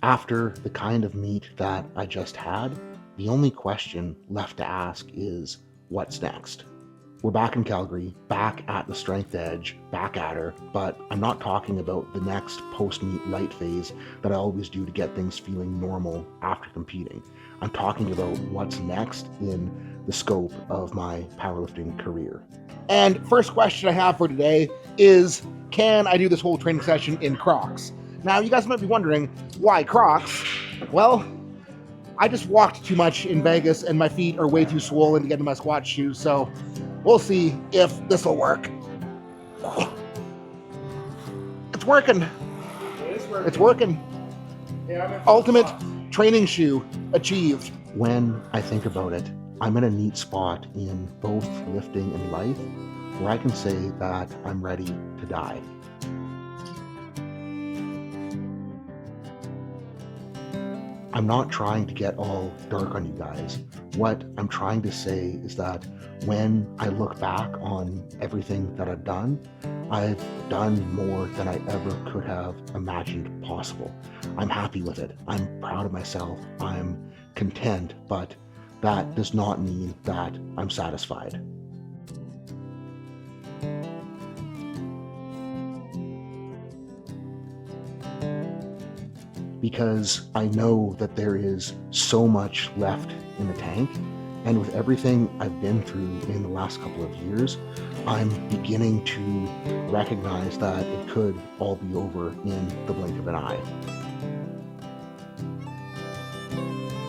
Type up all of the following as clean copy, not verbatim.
After the kind of meet that I just had, the only question left to ask is, what's next? We're back in Calgary, back at the strength edge, back at her, but I'm not talking about the next post-meet light phase that I always do to get things feeling normal after competing. I'm talking about what's next in the scope of my powerlifting career. And first question I have for today is, can I do this whole training session in Crocs? Now, you guys might be wondering, why Crocs? Well, I just walked too much in Vegas and my feet are way too swollen to get into my squat shoes, so we'll see if this will work. It's working. It's working. Yeah, ultimate training shoe achieved. When I think about it, I'm in a neat spot in both lifting and life where I can say that I'm ready to die. I'm not trying to get all dark on you guys. What I'm trying to say is that when I look back on everything that I've done more than I ever could have imagined possible. I'm happy with it. I'm proud of myself. I'm content, but that does not mean that I'm satisfied. Because I know that there is so much left in the tank, and with everything I've been through in the last couple of years, I'm beginning to recognize that it could all be over in the blink of an eye.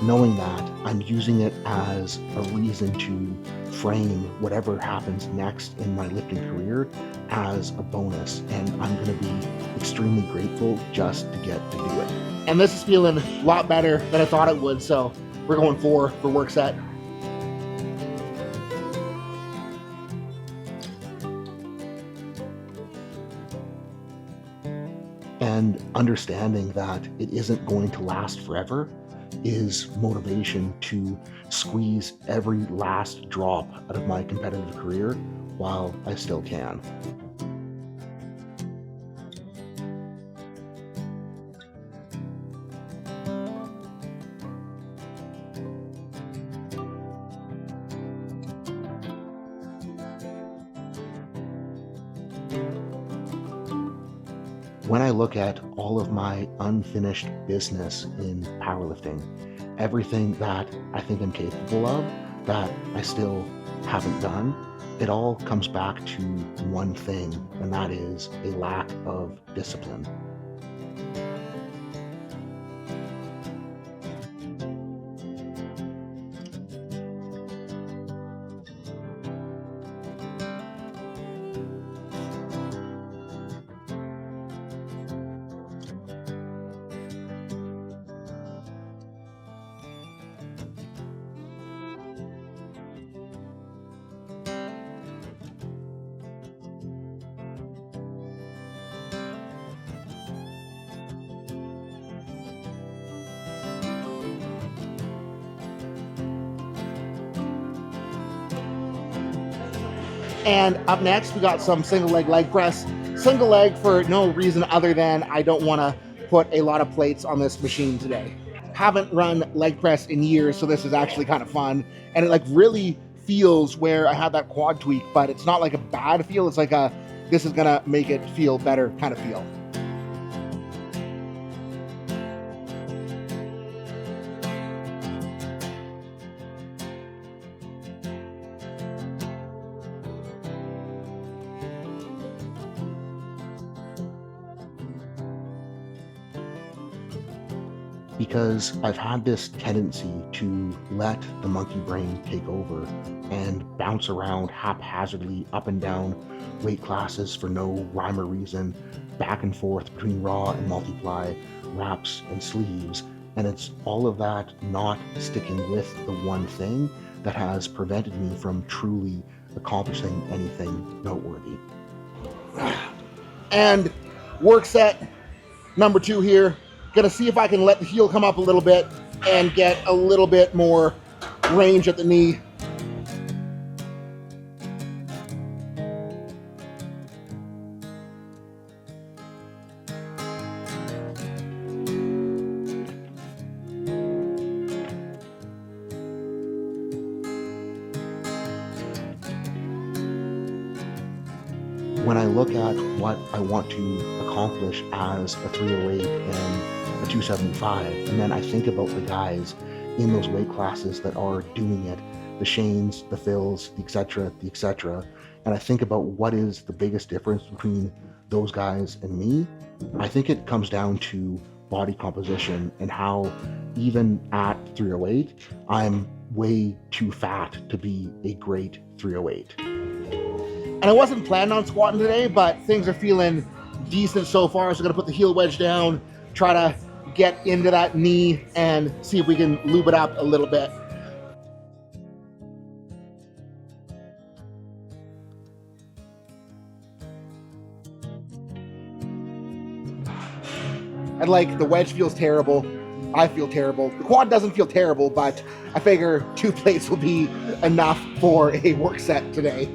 Knowing that, I'm using it as a reason to frame whatever happens next in my lifting career as a bonus, and I'm going to be extremely grateful just to get to do it. And this is feeling a lot better than I thought it would, so we're going for work set. And understanding that it isn't going to last forever is motivation to squeeze every last drop out of my competitive career while I still can. When I look at all of my unfinished business in powerlifting, everything that I think I'm capable of that I still haven't done, it all comes back to one thing, and that is a lack of discipline. And up next, we got some single leg press. Single leg for no reason other than I don't want to put a lot of plates on this machine today. Haven't run leg press in years, so this is actually kind of fun. And it like really feels where I had that quad tweak, but it's not like a bad feel. It's like a, this is gonna make it feel better kind of feel. Because I've had this tendency to let the monkey brain take over and bounce around haphazardly up and down weight classes for no rhyme or reason, back and forth between raw and multiply, wraps and sleeves, and it's all of that not sticking with the one thing that has prevented me from truly accomplishing anything noteworthy. And work set number 2 here. Gonna see if I can let the heel come up a little bit and get a little bit more range at the knee. when I look at what I want to accomplish as a 308 and a 275, and then I think about the guys in those weight classes that are doing it, the Shanes, the Phils, the etc., and I think about what is the biggest difference between those guys and me, I think it comes down to body composition and how even at 308, I'm way too fat to be a great 308. And I wasn't planning on squatting today, but things are feeling decent so far, so I'm gonna put the heel wedge down, try to get into that knee and see if we can lube it up a little bit. And like, the wedge feels terrible. I feel terrible. The quad doesn't feel terrible, but I figure 2 plates will be enough for a work set today.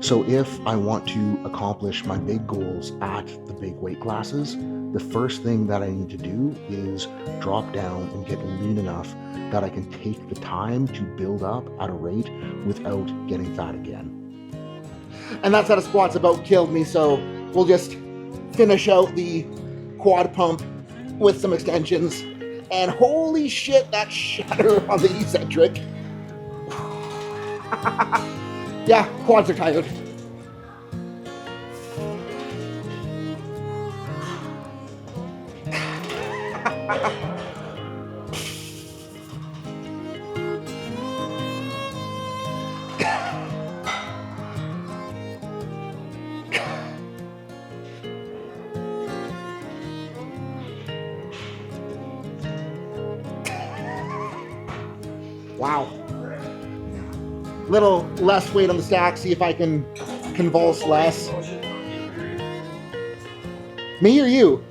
So if I want to accomplish my big goals at the big weight classes, the first thing that I need to do is drop down and get lean enough that I can take the time to build up at a rate without getting fat again. And that set of squats about killed me, so we'll just finish out the quad pump with some extensions. And holy shit, that shatter on the eccentric. Yeah, quads are tired. Wow. Little less weight on the stack, see if I can convulse less. Me or you?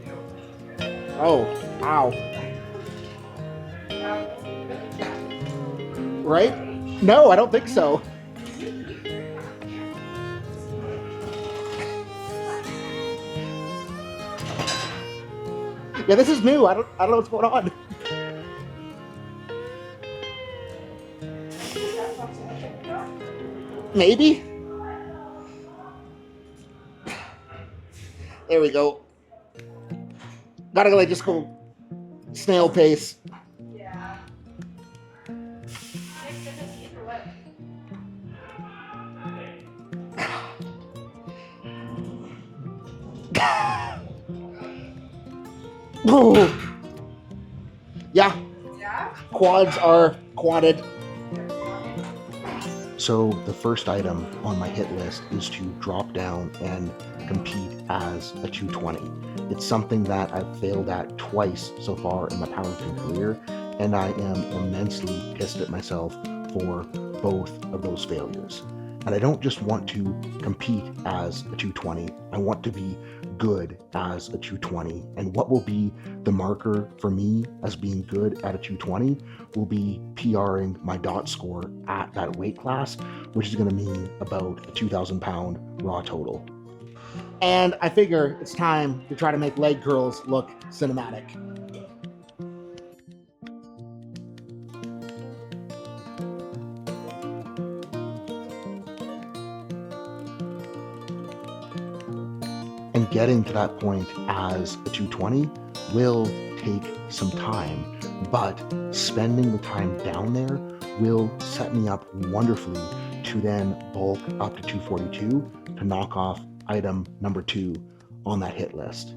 Oh, ow. Right? No, I don't think so. Yeah, this is new. I don't know what's going on. Maybe. There we go. Gotta like just go snail pace. Yeah. Yeah. Quads are quadded. So the first item on my hit list is to drop down and compete as a 220. It's something that I've failed at twice so far in my powerlifting career, and I am immensely pissed at myself for both of those failures. And I don't just want to compete as a 220. I want to be good as a 220. And what will be the marker for me as being good at a 220 will be PRing my dot score at that weight class, which is going to mean about a 2,000 pound raw total. And I figure it's time to try to make leg curls look cinematic. And getting to that point as a 220 will take some time, but spending the time down there will set me up wonderfully to then bulk up to 242 to knock off item number 2 on that hit list.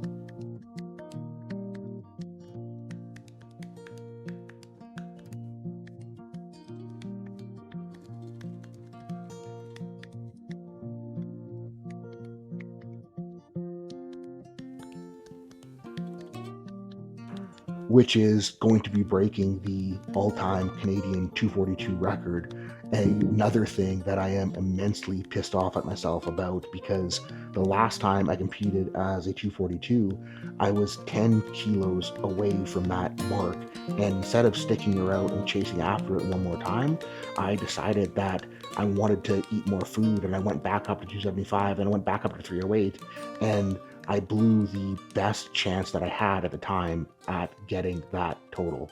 Which is going to be breaking the all-time Canadian 242 record. Another thing that I am immensely pissed off at myself about, because the last time I competed as a 242, I was 10 kilos away from that mark. And instead of sticking around and chasing after it one more time, I decided that I wanted to eat more food, and I went back up to 275, and I went back up to 308, and I blew the best chance that I had at the time at getting that total.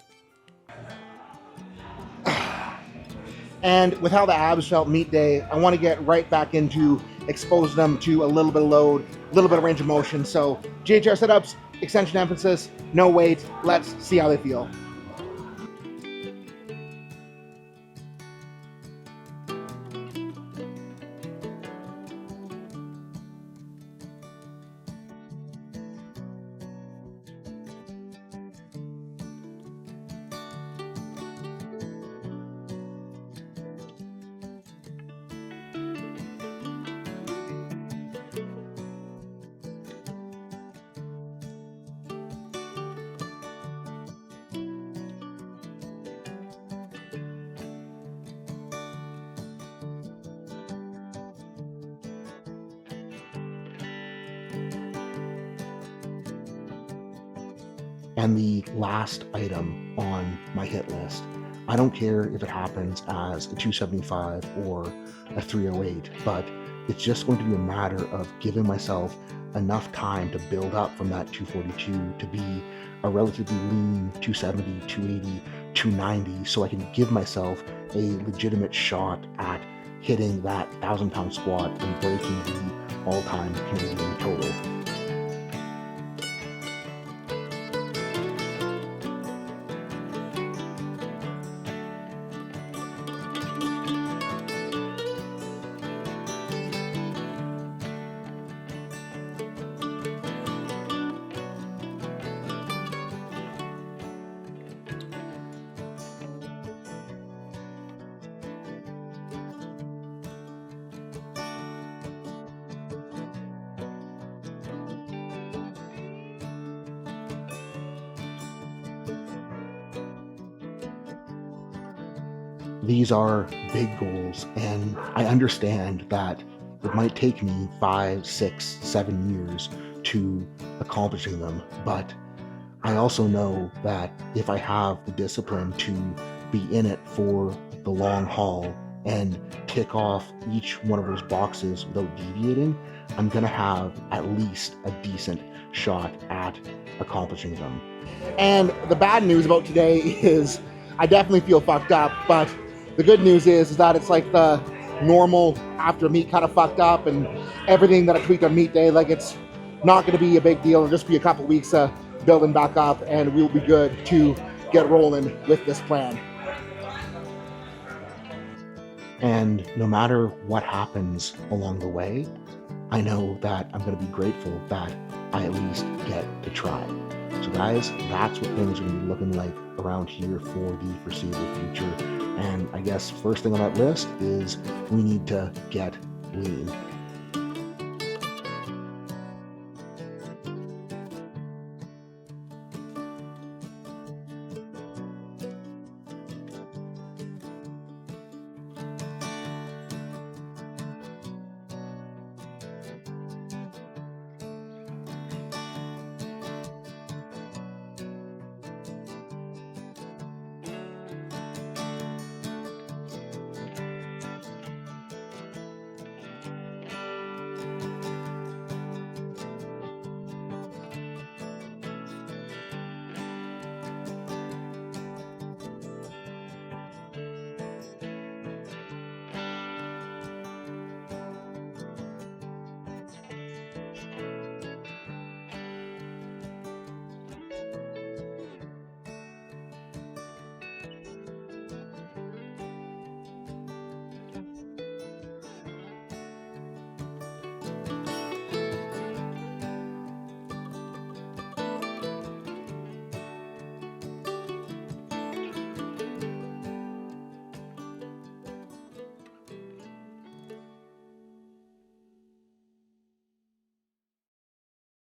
And with how the abs felt meet day, I want to get right back into exposing them to a little bit of load, a little bit of range of motion. So GHR setups, extension emphasis, no weight. Let's see how they feel. And the last item on my hit list, I don't care if it happens as a 275 or a 308, but it's just going to be a matter of giving myself enough time to build up from that 242 to be a relatively lean 270, 280, 290, so I can give myself a legitimate shot at hitting that 1,000-pound squat and breaking the all-time Canadian total. These are big goals, and I understand that it might take me 5, 6, 7 years to accomplishing them, but I also know that if I have the discipline to be in it for the long haul and tick off each one of those boxes without deviating, I'm gonna have at least a decent shot at accomplishing them. And the bad news about today is I definitely feel fucked up, but the good news is that it's like the normal after meet kind of fucked up, and everything that I tweaked on meet day, like it's not going to be a big deal. It'll just be a couple weeks building back up, and we'll be good to get rolling with this plan. And no matter what happens along the way, I know that I'm going to be grateful that I at least get to try. So guys, that's what things are going to be looking like around here for the foreseeable future. And I guess first thing on that list is we need to get lean.